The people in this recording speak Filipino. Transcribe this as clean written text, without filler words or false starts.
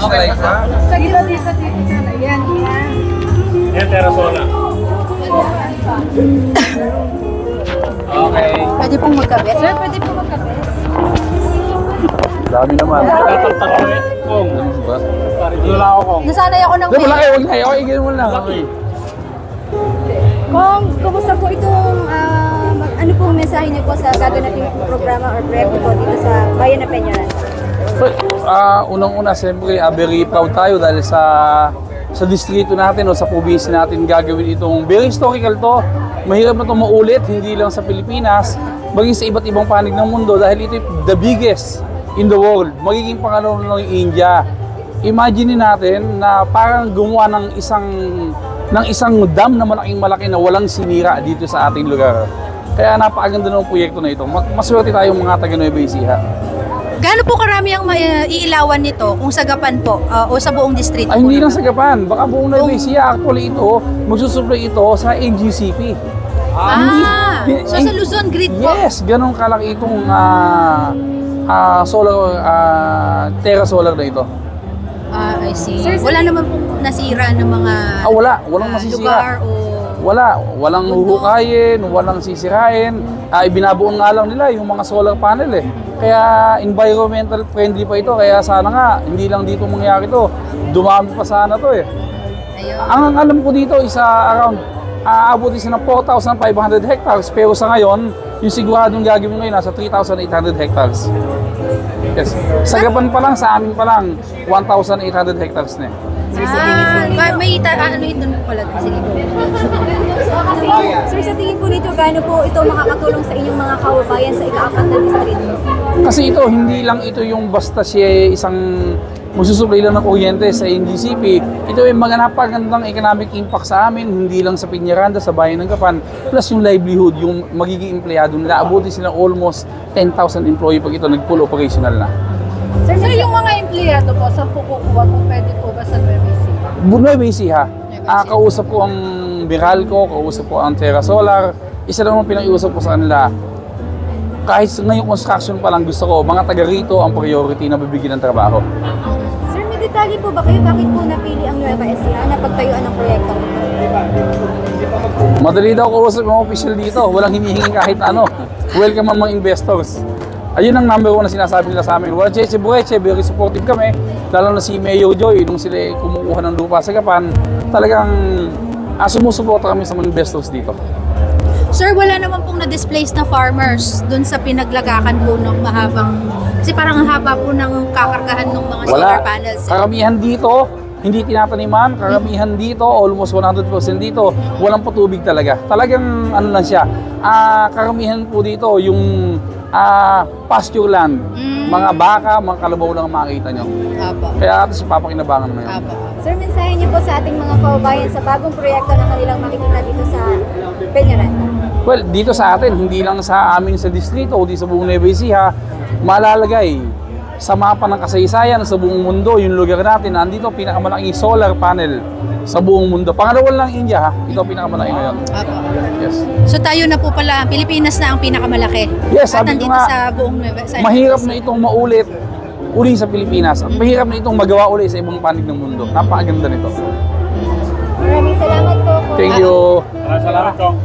okay. Sa gilid dito. Yan. Yan, Terrasola. Okay. Pwede pong magkape. Sir, pwede pong magkape. Dami naman. Tatatag ko eh. Kung. Wala ako kung. Nasanay ako ng Wala kayo, huwag na kayo. Okay, ganun mo lang. Okay. Kung kumusta po itong ano pong mensahe niyo po sa gaganating programa or proyekto po dito sa Bayan ng Peñaran? Unang-una, siyempre, very proud tayo dahil sa distrito natin o sa probinsya natin gagawin itong very historical to. Mahirap na ito maulit, hindi lang sa Pilipinas, maging sa iba't ibang panig ng mundo dahil ito the biggest in the world. Magiging pangalawa ng India. Imagine natin na parang gumawa ng isang dam na malaki na walang sinira dito sa ating lugar. Kaya napakaganda ng proyekto na ito. Maswerte tayong mga taga Nueva Ecija. Gaano po karami ang iilawan nito kung sa Gapan po o sa buong distrito? Ay, hindi lang sa Gapan, baka buong Nueva Ecija. Actually ito, magsusupply ito sa NGCP. So sa Luzon grid po? Yes, ganun kalaki itong solar, Terra Solar na ito. I see. Sir, wala naman pong nasira ng mga walang masisira. lugar o... Walang huhukayin, walang sisirain. Binabuon nga lang nila yung mga solar panel eh. Kaya environmental friendly pa ito. Kaya sana nga, hindi lang dito mangyari ito. Dumami pa sana to eh. Ayun. Ang alam ko dito is around, aabutin sila ng 4,500 hectares. Pero sa ngayon, yung siguradong gagawin ngayon, nasa 3,800 hectares. Yes. Sa Gapan pa lang, sa amin pa lang, 1,800 hectares na eh. Sir, sa tingin po nito... ano ito pala? Sige po. Sir, sa tingin po nito, gaano po ito makakatulong sa inyong mga kababayan sa ika-apat na distrito? Kasi ito, hindi lang ito yung basta siya isang magsusupply lang ng kuryente sa NGCP. Ito ay mga napagandang economic impact sa amin, hindi lang sa Peñaranda, sa bayan ng Gapan, plus yung livelihood, yung magiging empleyado nila. Abutin sila almost 10,000 employee pag ito nag-full operational na. Sir, yung mga empleyado po, saan po kukuha kung pwede po ba sa Nueva Ecija? Nueva Ecija. Kausap ko ang Meralco, kausap ko ang Terra Solar. Isa lang ang pinag-iusap ko sa kanila. Kahit ngayong construction pa lang gusto ko, mga taga rito ang priority na bibigyan ng trabaho. Sir, may detalye po ba kayo? Bakit po napili ang Nueva Ecija na pagtayuan ng proyekto? Madali daw kausap ng official dito. Walang hinihingi kahit ano. Welcome ang mga investors. Ayun ang number 1 na sinasabi nila sa amin. Wala Cheche Bueche, very supportive kami. Lalo na si Mayor Joy, nung sila kumukuha ng lupa sa Gapan, talagang sumusuporta kami sa mga investors dito. Sir, wala naman pong na-displace na farmers dun sa pinaglagakan po ng mahabang... Kasi parang ang haba po ng kakargahan ng mga solar panels. Karamihan dito, hindi tinataniman. Karamihan dito, almost 100% dito, walang patubig talaga. Talagang ano lang siya. Karamihan po dito, yung pasture land. Mga baka, mga kalabaw lang makikita nyo. Kaya ito si papakinabangan ngayon. Sir, mensahe niyo po sa ating mga kababayan sa bagong proyekto na kanilang makikita dito sa Peñaran. Well, dito sa atin, hindi lang sa amin sa distrito, hindi sa buong Nueva Ecija, malalagay sa mapa ng kasaysayan sa buong mundo, yung lugar natin, nandito pinakamalaking solar panel sa buong mundo. Pangalawa lang India ha, ito pinakamalaki ngayon. Yes. So tayo na po pala, Pilipinas na ang pinakamalaki. Yes, at sabi ko nandito nga, sa buong Nueva Ecija. mahirap na itong maulit uli sa Pilipinas at mahirap na itong magawa uli sa ibang panig ng mundo. Napakaganda nito. Maraming salamat po. Thank you. Salamat, Chong.